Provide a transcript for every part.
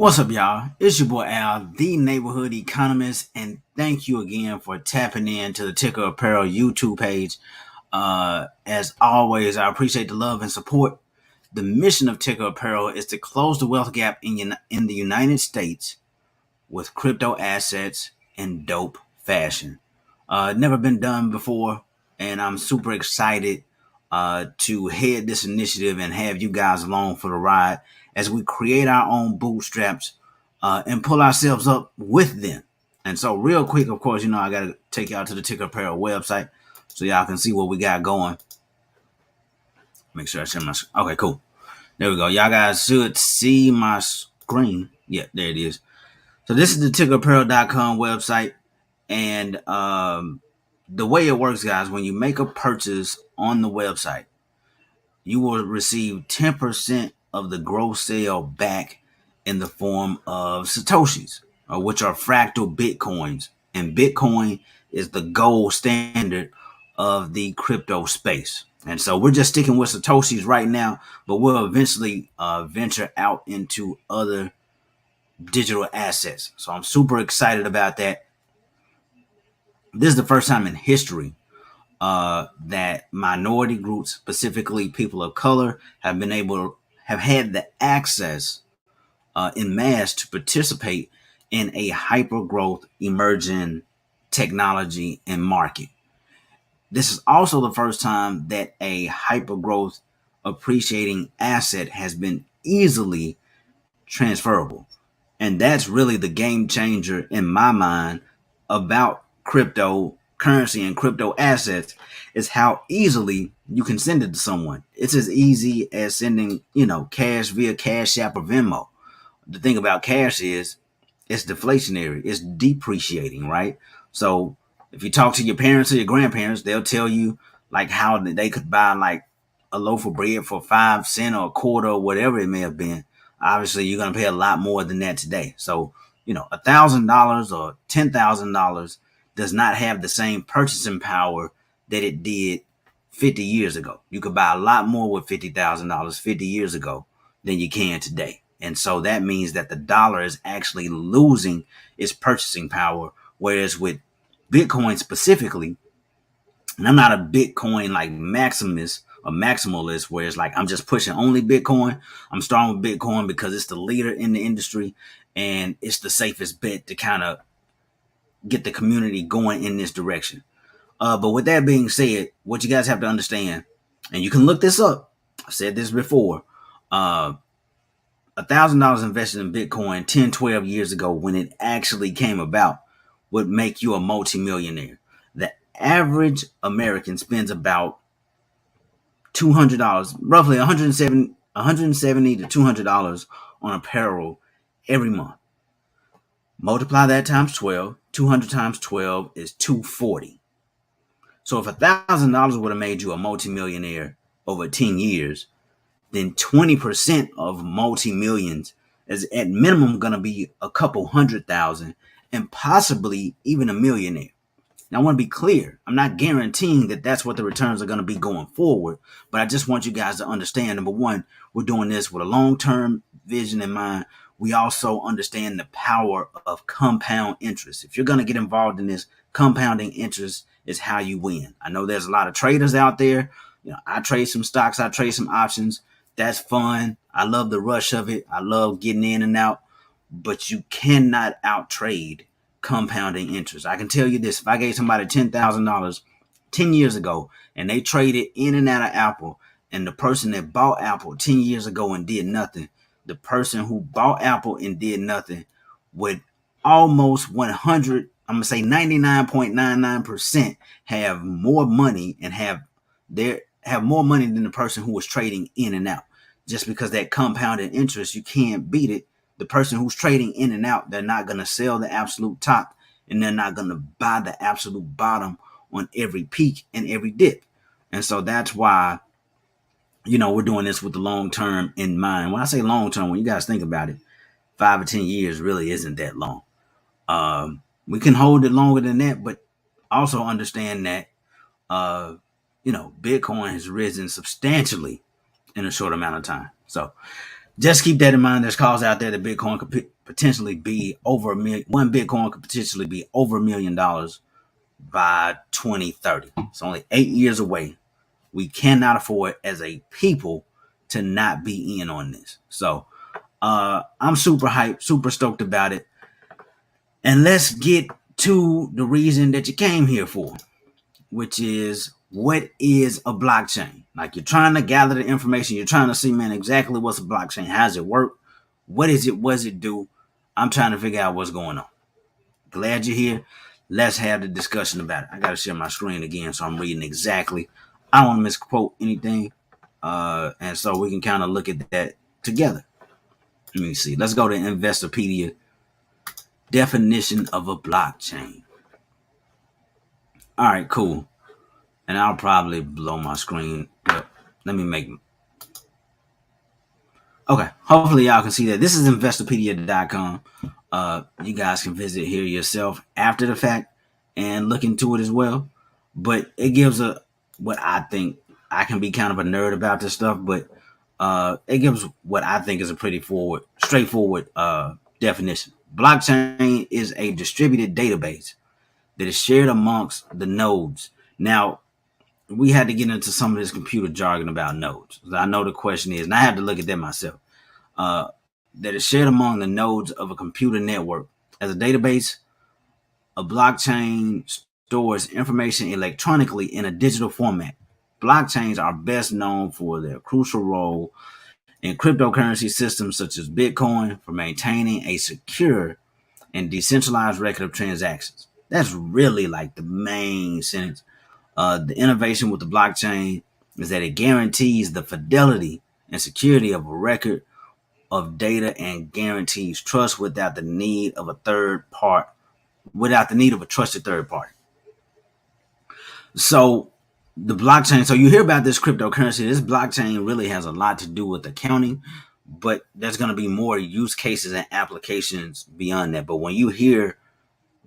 What's up, y'all? It's your boy Al, the neighborhood economist, and thank you again for tapping in to the TICKR Apparel YouTube page. As always, I appreciate the love and support. The mission of TICKR Apparel is to close the wealth gap in the United States with crypto assets in dope fashion. Never been done before, and I'm super excited to head this initiative and have you guys along for the ride as we create our own bootstraps and pull ourselves up with them. And so, real quick, of course, I got to take y'all to the TICKR Apparel website so y'all can see what we got going. Make sure I share my screen. Okay, cool. There we go. Y'all guys should see my screen. Yeah, there it is. So this is the TICKRApparel.com website. And the way it works, guys, when you make a purchase on the website, you will receive 10% of the gross sale back in the form of Satoshis, which are fractal Bitcoins. And Bitcoin is the gold standard of the crypto space. And so we're just sticking with Satoshis right now, but we'll eventually venture out into other digital assets. So I'm super excited about that. This is the first time in history that minority groups, specifically people of color, have had the access in mass to participate in a hyper growth emerging technology and market. This is also the first time that a hyper growth appreciating asset has been easily transferable. And that's really the game changer in my mind about cryptocurrency and crypto assets, is how easily you can send it to someone. It's as easy as sending, cash via Cash App or Venmo. The thing about cash is it's deflationary, it's depreciating, right? So if you talk to your parents or your grandparents, they'll tell you like how they could buy like a loaf of bread for 5 cents or a quarter or whatever it may have been. Obviously, you're going to pay a lot more than that today. So, $1,000 or $10,000 does not have the same purchasing power that it did 50 years ago. You could buy a lot more with $50,000 50 years ago than you can today. And so that means that the dollar is actually losing its purchasing power. Whereas with Bitcoin specifically, and I'm not a Bitcoin like maximist or maximalist, where it's like I'm just pushing only Bitcoin. I'm starting with Bitcoin because it's the leader in the industry and it's the safest bet to kind of get the community going in this direction. But with that being said, what you guys have to understand, and you can look this up, I've said this before, $1,000 invested in Bitcoin 10, 12 years ago when it actually came about would make you a multimillionaire. The average American spends about $200, roughly $170 to $200 on apparel every month. Multiply that times 12. 200 times 12 is 240. So if $1,000 would have made you a multimillionaire over 10 years, then 20% of multi-millions is at minimum going to be a couple 100,000 and possibly even a millionaire. Now, I want to be clear. I'm not guaranteeing that that's what the returns are going to be going forward, but I just want you guys to understand, number one, we're doing this with a long-term vision in mind. We also understand the power of compound interest. If you're going to get involved in this, compounding interest is how you win. I know there's a lot of traders out there. I trade some stocks, I trade some options. That's fun. I love the rush of it. I love getting in and out, but you cannot out trade compounding interest. I can tell you this: if I gave somebody $10,000 10 years ago and they traded in and out of Apple, and the person that bought Apple 10 years ago and did nothing, the person who bought Apple and did nothing would almost 100, I'm going to say 99.99% have more money and have more money than the person who was trading in and out. Just because that compounded interest, you can't beat it. The person who's trading in and out, they're not going to sell the absolute top and they're not going to buy the absolute bottom on every peak and every dip. And so that's why, we're doing this with the long term in mind. When I say long term, when you guys think about it, 5 or 10 years really isn't that long. We can hold it longer than that, but also understand that, Bitcoin has risen substantially in a short amount of time. So Just keep that in mind. There's calls out there that Bitcoin could potentially be over a million. One Bitcoin could potentially be over $1 million by 2030. It's only 8 years away. We cannot afford as a people to not be in on this. So I'm super hyped, super stoked about it. And let's get to the reason that you came here for, which is, what is a blockchain? Like, you're trying to gather the information. You're trying to see, man, exactly what's a blockchain. How does it work? What is it? What does it do? I'm trying to figure out what's going on. Glad you're here. Let's have the discussion about it. I got to share my screen again, so I'm reading exactly. I don't want to misquote anything. And so we can kind of look at that together. Let me see. Let's go to Investopedia. Definition of a blockchain. All right, cool. And I'll probably blow my screen. But let me make. Okay, hopefully y'all can see that. This is Investopedia.com. You guys can visit here yourself after the fact and look into it as well. But it gives what I think. I can be kind of a nerd about this stuff, but it gives what I think is a pretty straightforward definition. Blockchain is a distributed database that is shared amongst the nodes. Now, we had to get into some of this computer jargon about nodes. I know the question is, and I had to look at that myself, that is shared among the nodes of a computer network. As a database, a blockchain stores information electronically in a digital format. Blockchains are best known for their crucial role in cryptocurrency systems such as Bitcoin for maintaining a secure and decentralized record of transactions. That's really like the main sentence. The innovation with the blockchain is that it guarantees the fidelity and security of a record of data and guarantees trust without the need of a trusted third party. So the blockchain, so you hear about this cryptocurrency, this blockchain really has a lot to do with accounting, but there's going to be more use cases and applications beyond that. But when you hear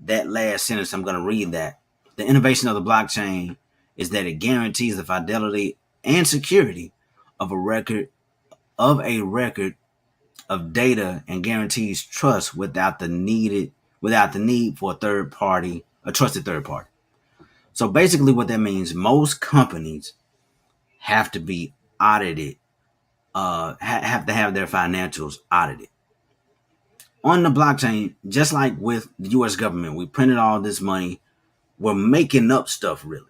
that last sentence, I'm going to read that. The innovation of the blockchain is that it guarantees the fidelity and security of a record of data and guarantees trust without the need for a trusted third party. So basically what that means, most companies have to be audited, have to have their financials audited. On the blockchain, just like with the US government, we printed all this money. We're making up stuff, really.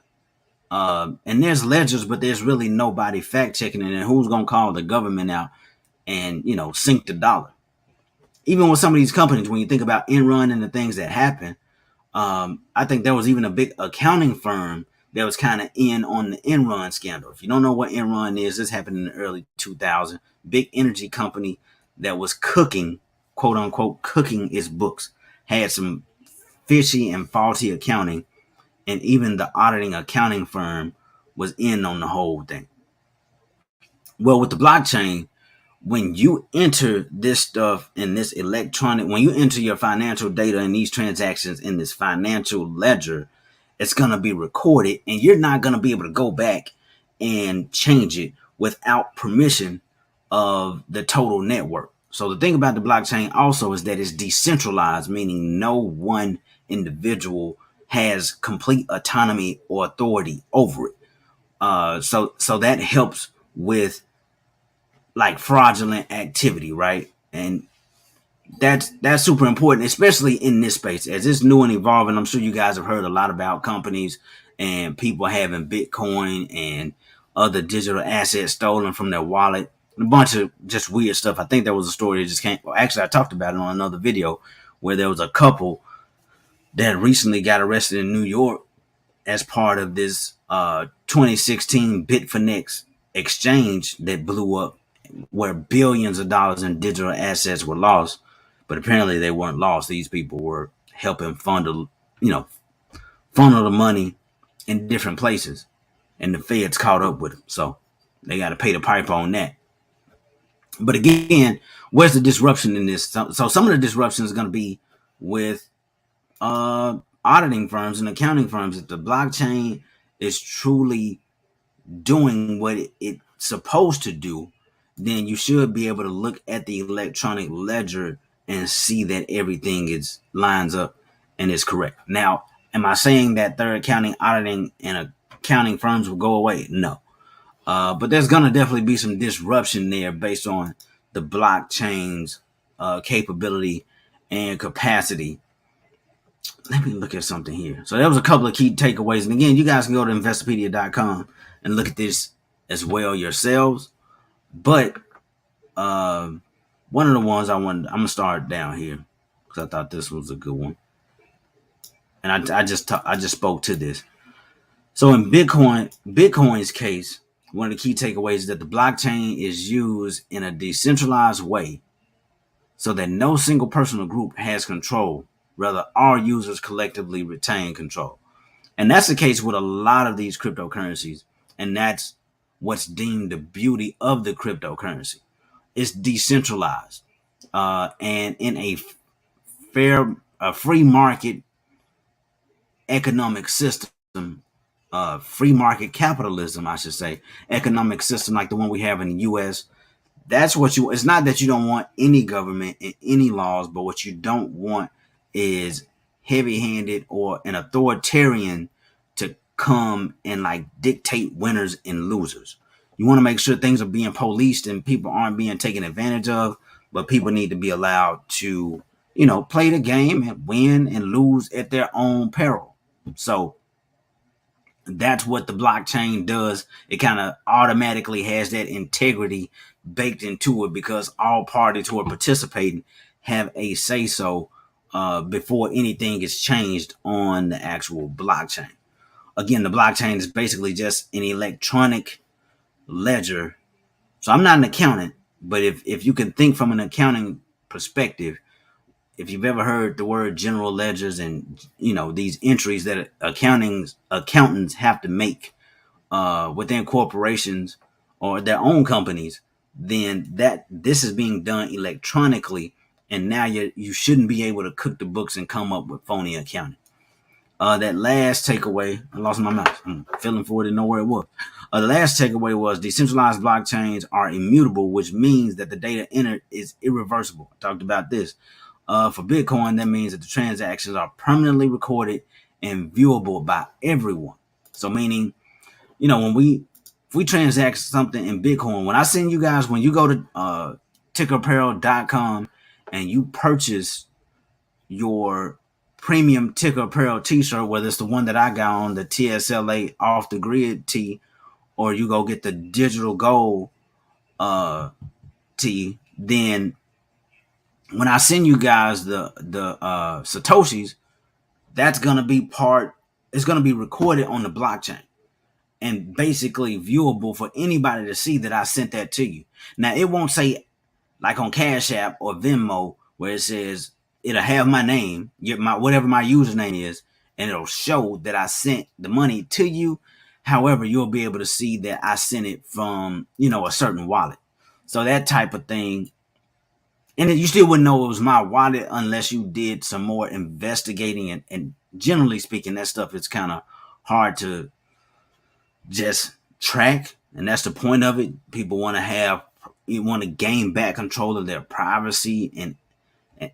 And there's ledgers, but there's really nobody fact checking it. And who's going to call the government out and, sink the dollar? Even with some of these companies, when you think about Enron and the things that happen, I think there was even a big accounting firm that was kind of in on the Enron scandal. If you don't know what Enron is, this happened in the early 2000s. Big energy company that was cooking, quote unquote, cooking its books, had some fishy and faulty accounting, and even the auditing accounting firm was in on the whole thing. Well, with the blockchain, when you enter this stuff in this when you enter your financial data in these transactions in this financial ledger, it's going to be recorded, and you're not going to be able to go back and change it without permission of the total network. So the thing about the blockchain also is that it's decentralized, meaning no one individual has complete autonomy or authority over it. So that helps with like fraudulent activity, right? And that's super important, especially in this space as it's new and evolving. I'm sure you guys have heard a lot about companies and people having Bitcoin and other digital assets stolen from their wallet, a bunch of just weird stuff. I think there was a story that just came. Well, actually, I talked about it on another video where there was a couple that recently got arrested in New York as part of this 2016 Bitfinex exchange that blew up, where billions of dollars in digital assets were lost. But apparently they weren't lost. These people were helping funnel the money in different places, and the feds caught up with them. So they got to pay the piper on that. But again, where's the disruption in this? So some of the disruption is going to be with auditing firms and accounting firms. If the blockchain is truly doing what it's supposed to do, then you should be able to look at the electronic ledger and see that everything is lines up and is correct. Now, am I saying that third accounting, auditing, and accounting firms will go away? No. But there's gonna definitely be some disruption there based on the blockchain's capability and capacity. Let me look at something here. So there was a couple of key takeaways. And again, you guys can go to investopedia.com and look at this as well yourselves. But one of the ones I'm gonna start down here because I thought this was a good one, and I just spoke to this. So in Bitcoin's case, one of the key takeaways is that the blockchain is used in a decentralized way, so that no single person or group has control. Rather, all users collectively retain control, and that's the case with a lot of these cryptocurrencies, and that's what's deemed the beauty of the cryptocurrency. It's decentralized, and in a free market economic system, free market capitalism, I should say, economic system like the one we have in the U.S. That's what you. It's not that you don't want any government and any laws, but what you don't want is heavy-handed or an authoritarian to come and like dictate winners and losers. You want to make sure things are being policed and people aren't being taken advantage of, but people need to be allowed to, play the game and win and lose at their own peril. So that's what the blockchain does. It kind of automatically has that integrity baked into it because all parties who are participating have a say so before anything is changed on the actual blockchain. Again, the blockchain is basically just an electronic ledger. So I'm not an accountant, but if you can think from an accounting perspective, if you've ever heard the word general ledgers and these entries that accountants have to make within corporations or their own companies, then that this is being done electronically, and now you shouldn't be able to cook the books and come up with phony accounting. That last takeaway, I lost my mouse. I'm feeling for it and know where it was. The last takeaway was decentralized blockchains are immutable, which means that the data entered is irreversible. I talked about this. For Bitcoin, that means that the transactions are permanently recorded and viewable by everyone. So meaning, if we transact something in Bitcoin, when I send you guys, when you go to TICKRAPPAREL.com and you purchase your premium TICKR Apparel t-shirt, whether it's the one that I got on, the TSLA off the grid tee, or you go get the digital gold tee, then when I send you guys the Satoshis, that's gonna be it's gonna be recorded on the blockchain and basically viewable for anybody to see that I sent that to you. Now it won't say like on Cash App or Venmo where it says it'll have my name, whatever my username is, and it'll show that I sent the money to you. However, you'll be able to see that I sent it from, a certain wallet. So that type of thing. And you still wouldn't know it was my wallet unless you did some more investigating. And generally speaking, that stuff is kind of hard to just track. And that's the point of it. People want to gain back control of their privacy and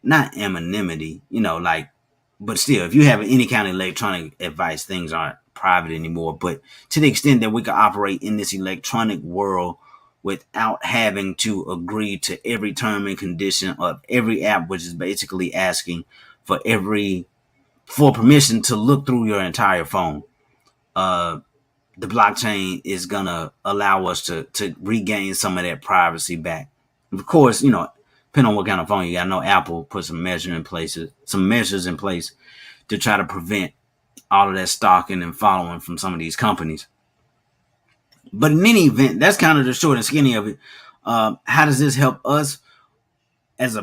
not anonymity, but still, if you have any kind of electronic advice, things aren't private anymore. But to the extent that we can operate in this electronic world without having to agree to every term and condition of every app, which is basically asking for permission to look through your entire phone. The blockchain is gonna allow us to regain some of that privacy back. Of course, depending on what kind of phone you got. I know Apple put some measures in place to try to prevent all of that stalking and following from some of these companies. But in any event, that's kind of the short and skinny of it. How does this help us as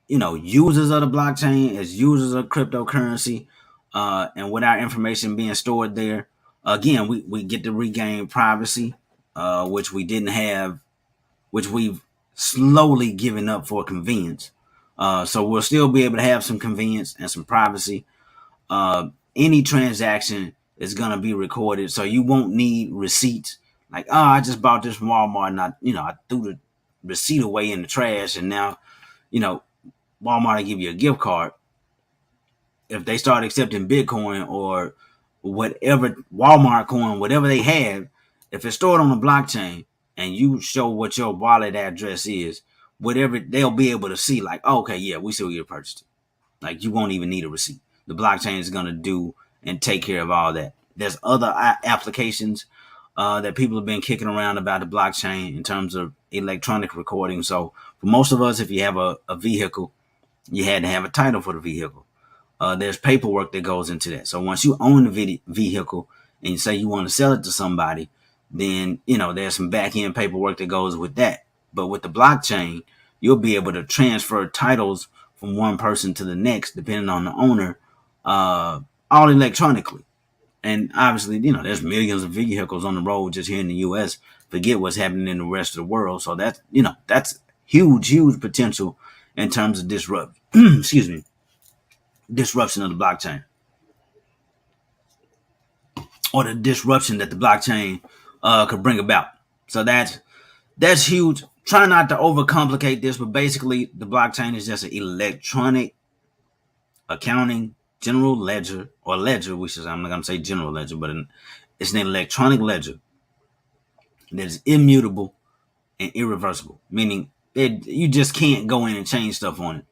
users of the blockchain, as users of cryptocurrency, and with our information being stored there? Again, we get to regain privacy, which we didn't have, which we've slowly given up for convenience. So we'll still be able to have some convenience and some privacy. Any transaction is going to be recorded, so you won't need receipts Like, oh, I just bought this from Walmart and I threw the receipt away in the trash, and now, you know, Walmart will give you a gift card. If they start accepting Bitcoin or whatever Walmart coin, whatever they have, if it's stored on the blockchain and you show what your wallet address is, whatever, they'll be able to see, like, oh, okay, yeah, we still get purchased. Like, you won't even need a receipt. The blockchain is going to do and take care of all that. There's other applications that people have been kicking around about the blockchain in terms of electronic recording. So for most of us, if you have a vehicle, you had to have a title for the vehicle. There's paperwork that goes into that. So once you own the vehicle and you say you want to sell it to somebody, then, there's some back end paperwork that goes with that. But with the blockchain, you'll be able to transfer titles from one person to the next, depending on the owner, all electronically. And obviously, there's millions of vehicles on the road just here in the U.S. Forget what's happening in the rest of the world. So that's huge potential in terms of excuse me, disruption of the blockchain, or the disruption that the blockchain could bring about. So that's huge. Try not to overcomplicate this, but basically the blockchain is just an electronic accounting general ledger, or ledger, which is, I'm not going to say general ledger, but it's an electronic ledger that is immutable and irreversible, meaning you just can't go in and change stuff on it.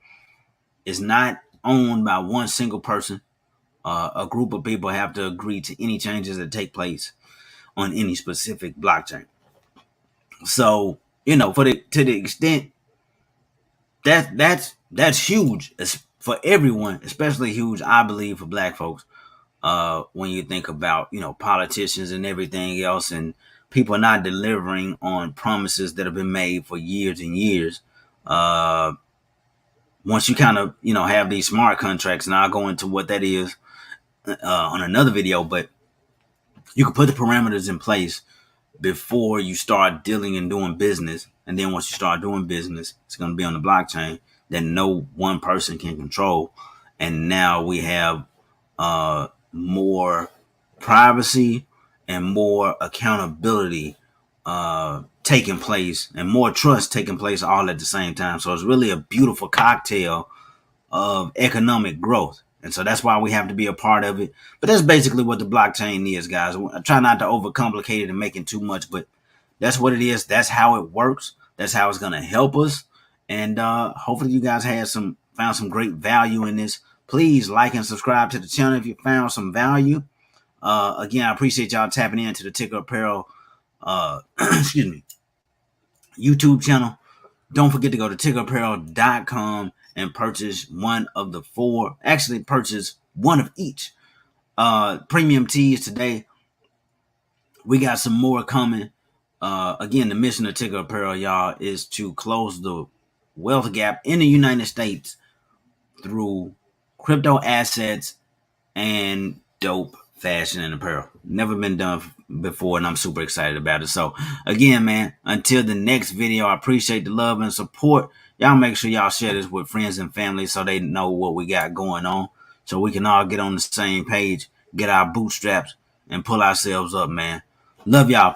It's not owned by one single person. A group of people have to agree to any changes that take place on any specific blockchain. So, to the extent that's huge. It's for everyone, especially huge, I believe, for Black folks. When you think about, politicians and everything else, and people not delivering on promises that have been made for years and years. Once you kind of, have these smart contracts, and I'll go into what that is on another video, but you can put the parameters in place before you start dealing and doing business. And then once you start doing business, it's going to be on the blockchain that no one person can control. And now we have more privacy and more accountability taking place, and more trust taking place all at the same time. So it's really a beautiful cocktail of economic growth. And so that's why we have to be a part of it. But that's basically what the blockchain is, guys. I try not to overcomplicate it and make it too much, but that's what it is. That's how it works. That's how it's going to help us. And hopefully you guys found some great value in this. Please like and subscribe to the channel if you found some value. Again, I appreciate y'all tapping into the TICKR Apparel excuse me, YouTube channel. Don't forget to go to tickerapparel.com and purchase one of the four. Actually, purchase one of each premium tees today. We got some more coming. Again, the mission of TICKR Apparel, y'all, is to close the wealth gap in the United States through crypto assets and dope fashion and apparel. Never been done before, and I'm super excited about it. So again, man, until the next video, I appreciate the love and support. Y'all make sure y'all share this with friends and family so they know what we got going on, so we can all get on the same page, get our bootstraps, and pull ourselves up, man. Love y'all.